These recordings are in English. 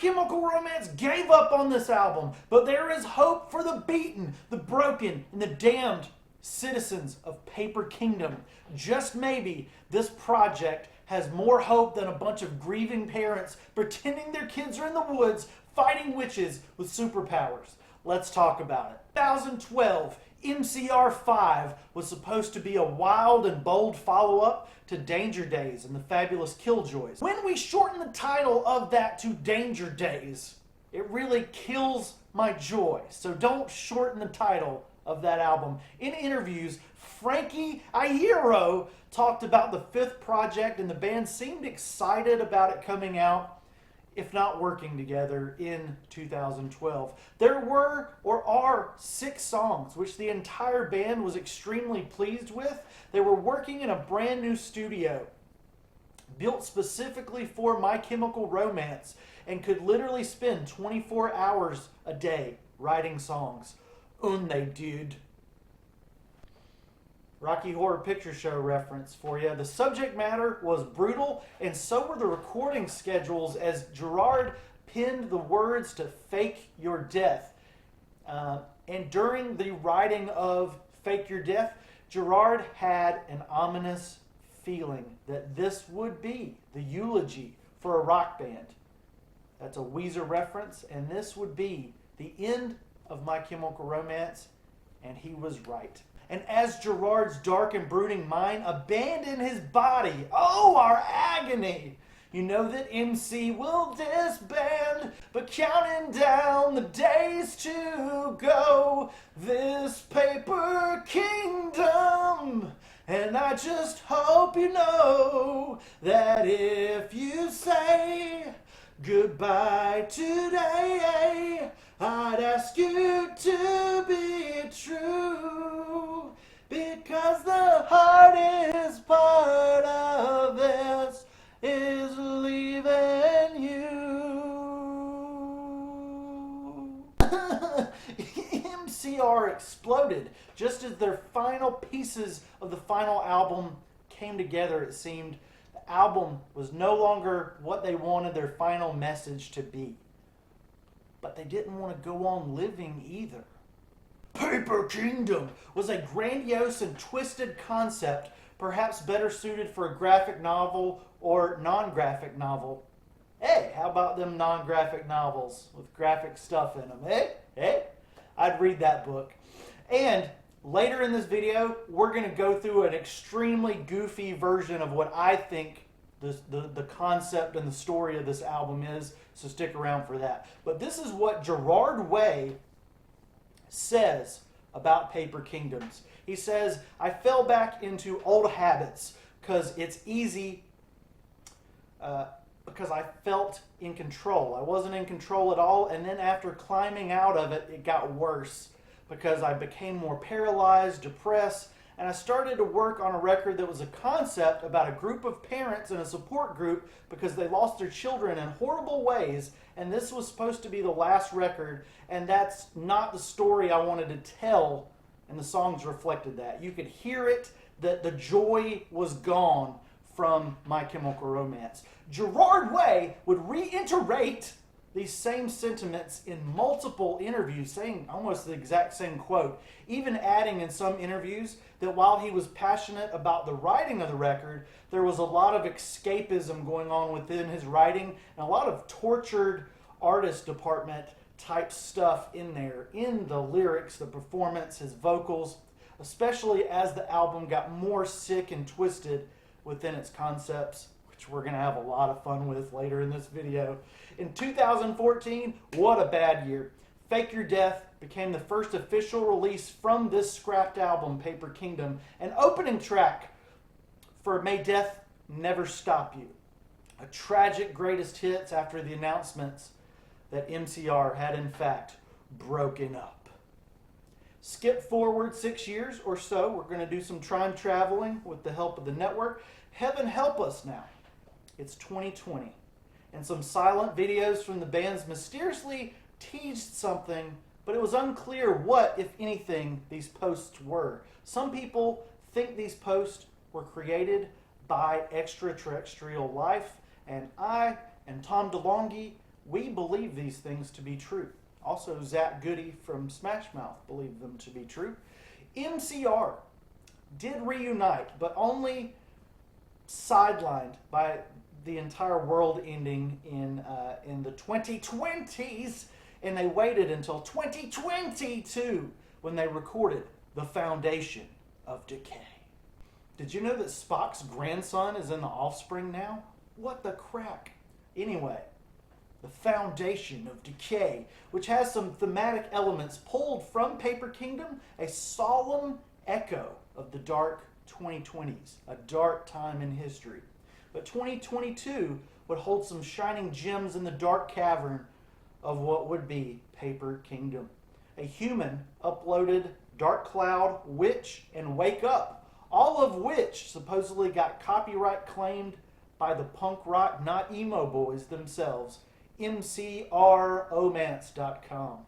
Chemical Romance gave up on this album, but there is hope for the beaten, the broken, and the damned citizens of Paper Kingdom. Just maybe this project has more hope than a bunch of grieving parents pretending their kids are in the woods fighting witches with superpowers. Let's talk about it. 2012, MCR5 was supposed to be a wild and bold follow-up to Danger Days and the Fabulous Killjoys. When we shorten the title of that to Danger Days, it really kills my joy. So don't shorten the title of that album. In interviews, Frankie Iero talked about the fifth project, and the band seemed excited about it coming out, if not working together, in 2012. There were, or are, 6 songs, which the entire band was extremely pleased with. They were working in a brand new studio, built specifically for My Chemical Romance, and could literally spend 24 hours a day writing songs. And they did. Rocky Horror Picture Show reference for you. The subject matter was brutal, and so were the recording schedules, as Gerard penned the words to Fake Your Death. And during the writing of Fake Your Death, Gerard had an ominous feeling that this would be the eulogy for a rock band. That's a Weezer reference, and this would be the end of My Chemical Romance, and he was right. And as Gerard's dark and brooding mind abandoned his body, oh, our agony! You know that MC will disband, but counting down the days to go, this Paper Kingdom. And I just hope you know that if you say goodbye today, I'd ask you to be true, because the hardest part of this is leaving you. MCR exploded just as their final pieces of the final album came together. It seemed the album was no longer what they wanted their final message to be. But they didn't want to go on living either. Paper Kingdom was a grandiose and twisted concept, perhaps better suited for a graphic novel or non-graphic novel. Hey, how about them non-graphic novels with graphic stuff in them? Hey, I'd read that book. And later in this video, we're going to go through an extremely goofy version of what I think the concept and the story of this album is, so stick around for that. But this is what Gerard Way says about Paper Kingdoms. He says, I fell back into old habits because it's easy, because I felt in control. I wasn't in control at all, and then after climbing out of it, it got worse because I became more paralyzed, depressed, and I started to work on a record that was a concept about a group of parents in a support group because they lost their children in horrible ways, and this was supposed to be the last record, and that's not the story I wanted to tell, and the songs reflected that. You could hear it, that the joy was gone from My Chemical Romance. Gerard Way would reiterate these same sentiments in multiple interviews, saying almost the exact same quote, even adding in some interviews that while he was passionate about the writing of the record, there was a lot of escapism going on within his writing and a lot of tortured artist department type stuff in there, in the lyrics, the performance, his vocals, especially as the album got more sick and twisted within its concepts, which we're going to have a lot of fun with later in this video. In 2014, what a bad year. Fake Your Death became the first official release from this scrapped album, Paper Kingdom, an opening track for May Death Never Stop You. A tragic greatest hits after the announcements that MCR had in fact broken up. Skip forward 6 years or so, we're going to do some time traveling with the help of the network. Heaven help us now. It's 2020. And some silent videos from the bands mysteriously teased something, but it was unclear what, if anything, these posts were. Some people think these posts were created by extraterrestrial life, and I and Tom DeLonghi We believe these things to be true. Also, Zach Goody from Smash Mouth believed them to be true. MCR did reunite, but only sidelined by the entire world ending in the 2020s, and they waited until 2022 when they recorded The Foundation of Decay. Did you know that Spock's grandson is in The Offspring now? What the crack? Anyway, The Foundation of Decay, which has some thematic elements pulled from Paper Kingdom, a solemn echo of the dark 2020s, a dark time in history. But 2022 would hold some shining gems in the dark cavern of what would be Paper Kingdom. A human uploaded Dark Cloud, Witch, and Wake Up, all of which supposedly got copyright claimed by the punk rock not emo boys themselves, mcromance.com.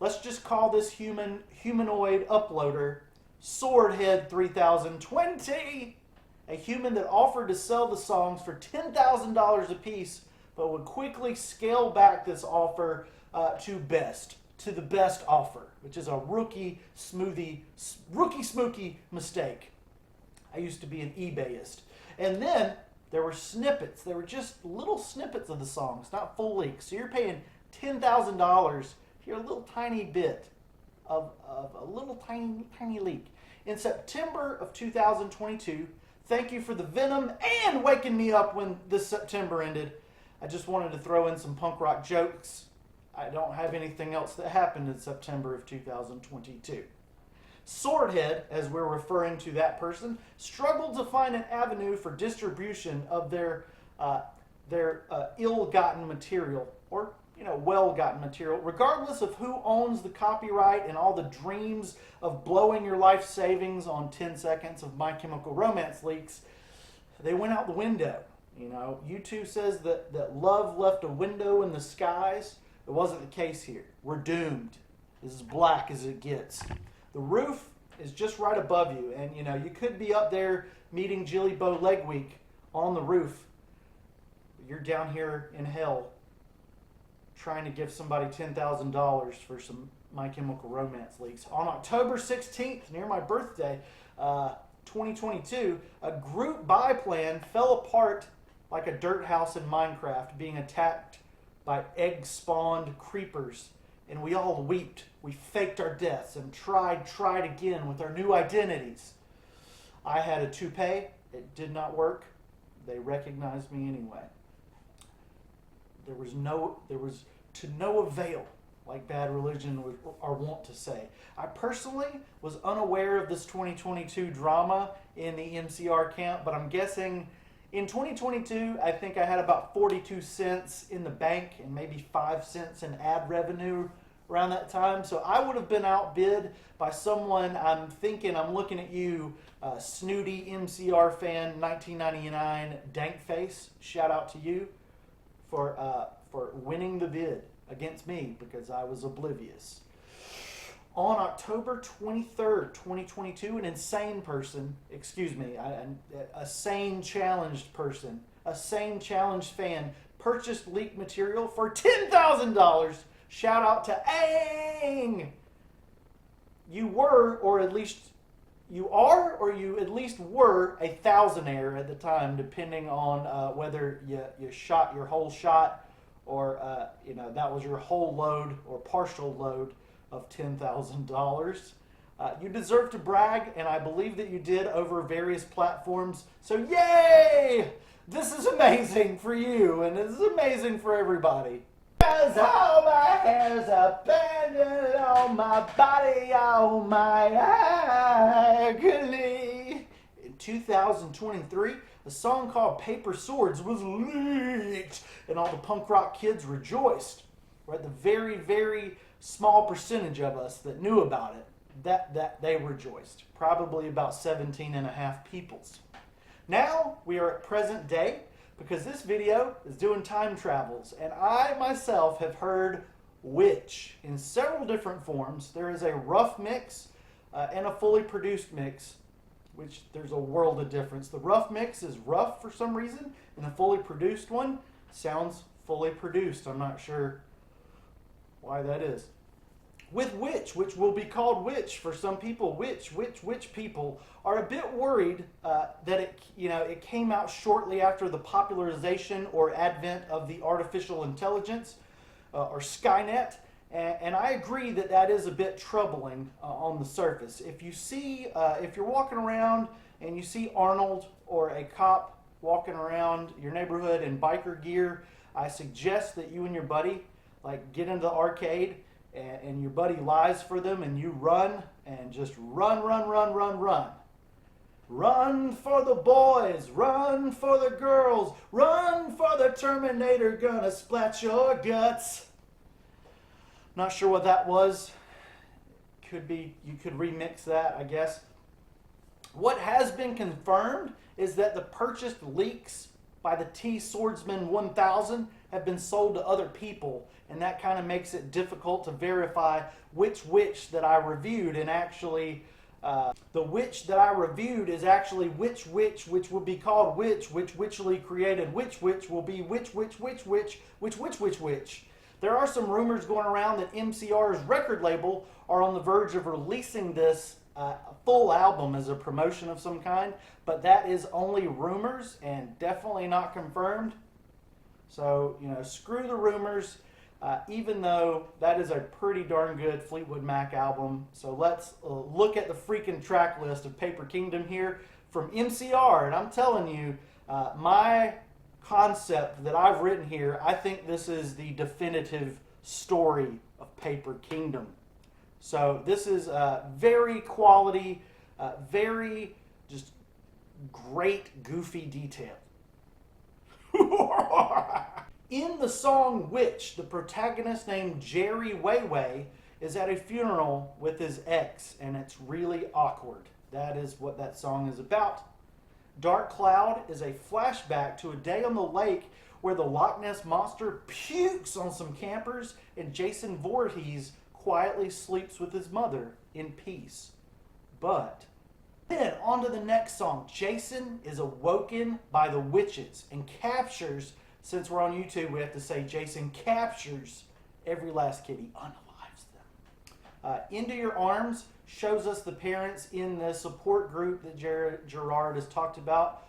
Let's just call this humanoid uploader Swordhead 3020, a human that offered to sell the songs for $10,000 a piece, but would quickly scale back this offer to the best offer, which is a rookie smoothie mistake. I used to be an eBayist. And then there were snippets. They were just little snippets of the songs, not full leaks. So you're paying $10,000 to hear a little tiny bit of a little tiny leak. In September of 2022, thank you for the venom and waking me up when this September ended. I just wanted to throw in some punk rock jokes. I don't have anything else that happened in September of 2022. Swordhead, as we're referring to that person, struggled to find an avenue for distribution of their ill-gotten material, or well-gotten material, regardless of who owns the copyright and all the dreams of blowing your life savings on 10 seconds of My Chemical Romance leaks. They went out the window. U2 says that love left a window in the skies. It wasn't the case here. We're doomed. This is black as it gets. The roof is just right above you, and you could be up there meeting Jilly Bo Leg Week on the roof. You're down here in hell trying to give somebody $10,000 for some My Chemical Romance leaks. On October 16th, near my birthday, 2022, a group buy plan fell apart like a dirt house in Minecraft being attacked by egg-spawned creepers, and we all wept. We faked our deaths and tried again with our new identities. I had a toupee. It did not work. They recognized me anyway. There was to no avail, like Bad Religion are wont to say. I personally was unaware of this 2022 drama in the MCR camp, but I'm guessing in 2022, I think I had about 42 cents in the bank and maybe 5 cents in ad revenue around that time. So I would have been outbid by someone. I'm looking at you, snooty MCR fan, 1999 Dankface. Shout out to you for winning the bid against me because I was oblivious. On October 23rd, 2022, a sane-challenged person, a sane-challenged fan, purchased leaked material for $10,000. Shout out to Aang! You were, or at least you are, or you at least were a thousandaire at the time, depending on whether you shot your whole shot or that was your whole load or partial load of $10,000. You deserve to brag, and I believe that you did over various platforms. So yay! This is amazing for you, and this is amazing for everybody. Cause all my hair's abandoned on my body, on my agony. In 2023, a song called Paper Swords was leaked, and all the punk rock kids rejoiced. Right, the very, very small percentage of us that knew about it, that they rejoiced. Probably about 17.5 peoples. Now we are at present day, because this video is doing time travels, and I myself have heard Witch in several different forms. There is a rough mix and a fully produced mix, which there's a world of difference. The rough mix is rough for some reason, and the fully produced one sounds fully produced. I'm not sure why that is. With which will be called witch for some people, which people are a bit worried that it came out shortly after the popularization or advent of the artificial intelligence or Skynet, and I agree that that is a bit troubling on the surface. If you see, if you're walking around and you see Arnold or a cop walking around your neighborhood in biker gear, I suggest that you and your buddy get into the arcade and your buddy lies for them and you run and just run. Run for the boys, run for the girls, run for the Terminator, gonna splat your guts. Not sure what that was. Could be, you could remix that, I guess. What has been confirmed is that the purchased leaks by the T-Swordsman 1000 have been sold to other people, and that kind of makes it difficult to verify which witch that I reviewed. And actually, the witch that I reviewed is actually which would be called which witchily created which will be which. There are some rumors going around that MCR's record label are on the verge of releasing this full album as a promotion of some kind, but that is only rumors and definitely not confirmed. So, screw the rumors, even though that is a pretty darn good Fleetwood Mac album. So let's look at the freaking track list of Paper Kingdom here from MCR. And I'm telling you, my concept that I've written here, I think this is the definitive story of Paper Kingdom. So this is very quality, very just great goofy detail. In the song Witch, the protagonist named Jerry Weiwei is at a funeral with his ex, and it's really awkward. That is what that song is about. Dark Cloud is a flashback to a day on the lake where the Loch Ness Monster pukes on some campers and Jason Voorhees quietly sleeps with his mother in peace. But then on to the next song. Jason is awoken by the witches and captures, since we're on YouTube, we have to say Jason captures every last kid. He unalives them. Into Your Arms shows us the parents in the support group that Gerard has talked about.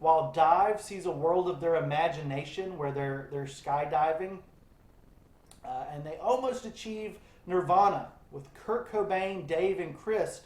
While Dive sees a world of their imagination where they're skydiving. And they almost achieve nirvana with Kurt Cobain, Dave, and Chris.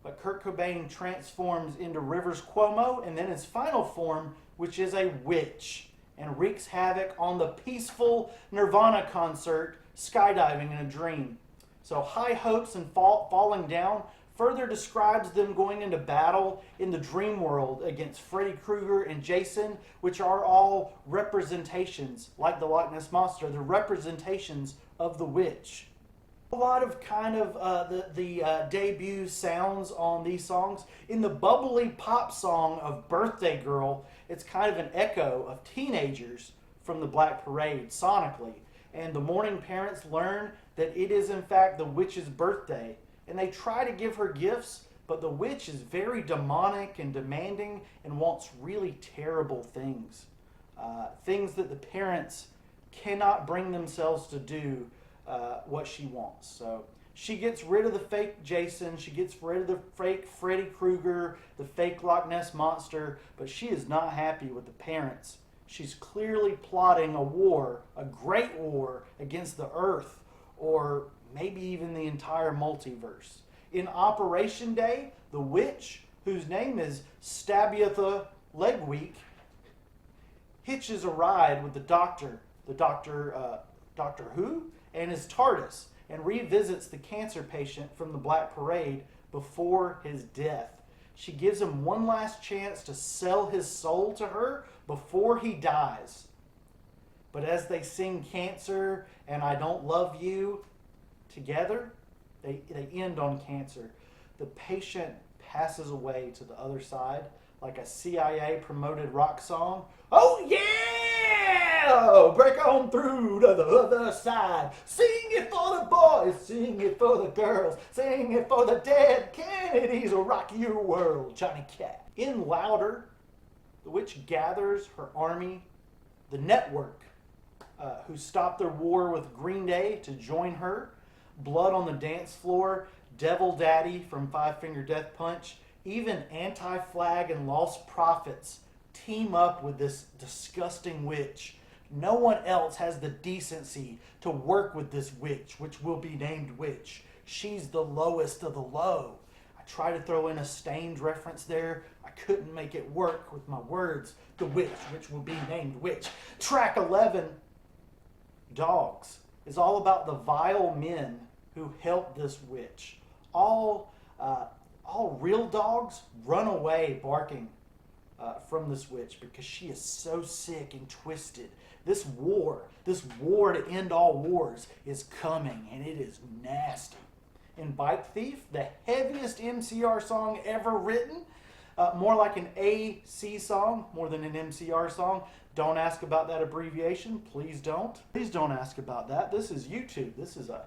But Kurt Cobain transforms into Rivers Cuomo, and then his final form, which is a witch, and wreaks havoc on the peaceful Nirvana concert, skydiving in a dream. So High Hopes and Falling Down further describes them going into battle in the dream world against Freddy Krueger and Jason, which are all representations, like the Loch Ness Monster, the representations of the witch. A lot of kind of the debut sounds on these songs. In the bubbly pop song of Birthday Girl, it's kind of an echo of teenagers from the Black Parade sonically. And the mourning parents learn that it is in fact the witch's birthday. And they try to give her gifts, but the witch is very demonic and demanding and wants really terrible things. Things that the parents cannot bring themselves to do what she wants. So she gets rid of the fake Jason, she gets rid of the fake Freddy Krueger, the fake Loch Ness Monster, but she is not happy with the parents. She's clearly plotting a war, a great war against the earth, or maybe even the entire multiverse. In Operation Day, the witch, whose name is Stabiatha Legweek, hitches a ride with the Doctor Who, and his TARDIS, and revisits the cancer patient from the Black Parade before his death. She gives him one last chance to sell his soul to her before he dies. But as they sing Cancer and I Don't Love You together, they end on cancer. The patient passes away to the other side like a CIA promoted rock song. Oh yeah! Break on through to the other side. Sing it for the boys, sing it for the girls, sing it for the dead Kennedys will rock your world, Johnny Cash. In Louder, the witch gathers her army The Network, who stopped their war with Green Day to join her. Blood on the Dance Floor, Devil Daddy from Five Finger Death Punch, even Anti-Flag and Lost Prophets team up with this disgusting witch. No one else has the decency to work with this witch, which will be named Witch. She's the lowest of the low. I tried to throw in a Stained reference there. I couldn't make it work with my words. The Witch, which will be named Witch. Track 11, Dogs, is all about the vile men who helped this witch. All real dogs run away barking from this witch because she is so sick and twisted. This war to end all wars is coming, and it is nasty. In Bike Thief, the heaviest MCR song ever written, more like an AC song more than an MCR song. Don't ask about that abbreviation. Please don't. Please don't ask about that. This is YouTube. This is a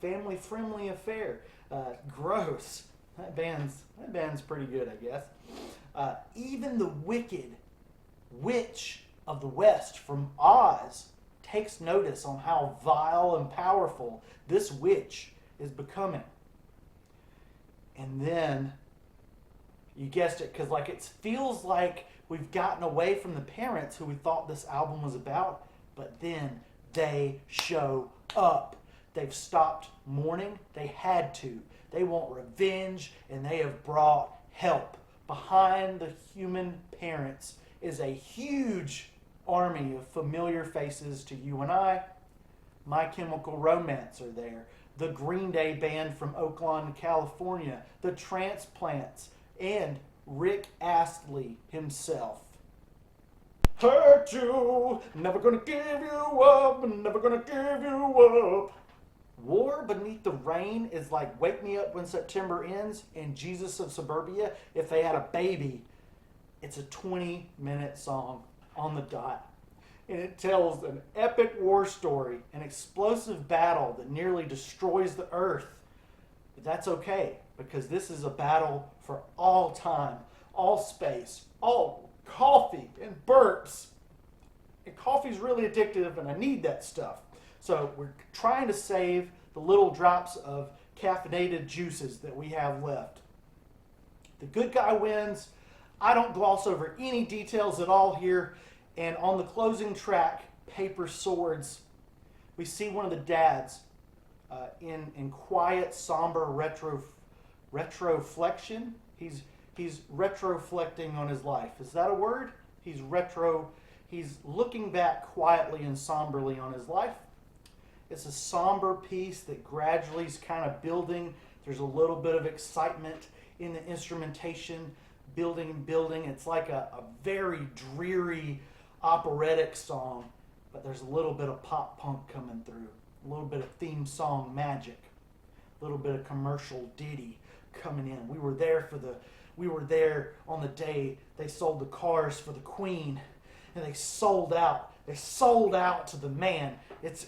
family-friendly affair. Gross. That band's pretty good, I guess. Even the wicked witch of the West from Oz takes notice on how vile and powerful this witch is becoming. And then, you guessed it, because it feels like we've gotten away from the parents who we thought this album was about, but then they show up. They've stopped mourning. They had to. They want revenge, and they have brought help. Behind the human parents is a huge army of familiar faces to you and I. My Chemical Romance are there. The Green Day band from Oakland, California. The Transplants. And Rick Astley himself. Hurt you, never gonna give you up, never gonna give you up. War Beneath the Rain is like Wake Me Up When September Ends and Jesus of Suburbia if they had a baby. It's a 20-minute song on the dot. And it tells an epic war story, an explosive battle that nearly destroys the earth. But that's okay, because this is a battle for all time, all space, all coffee and burps. And coffee's really addictive, and I need that stuff. So we're trying to save the little drops of caffeinated juices that we have left. The good guy wins. I don't gloss over any details at all here. And on the closing track, Paper Swords, we see one of the dads in quiet, somber retroflection. He's retroflecting on his life. Is that a word? He's looking back quietly and somberly on his life. It's a somber piece that gradually is kind of building. There's a little bit of excitement in the instrumentation, building and building. It's like a very dreary operatic song, but there's a little bit of pop punk coming through, a little bit of theme song magic, a little bit of commercial ditty coming in. We were there on the day they sold the cars for the Queen, and they sold out. They sold out to the man.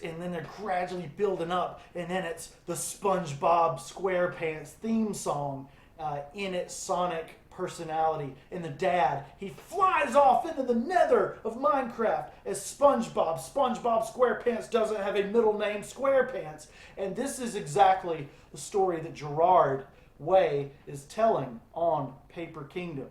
And then they're gradually building up, and then it's the SpongeBob SquarePants theme song in its sonic personality. And the dad, he flies off into the nether of Minecraft as SpongeBob. SpongeBob SquarePants doesn't have a middle name, SquarePants. And this is exactly the story that Gerard Way is telling on Paper Kingdom.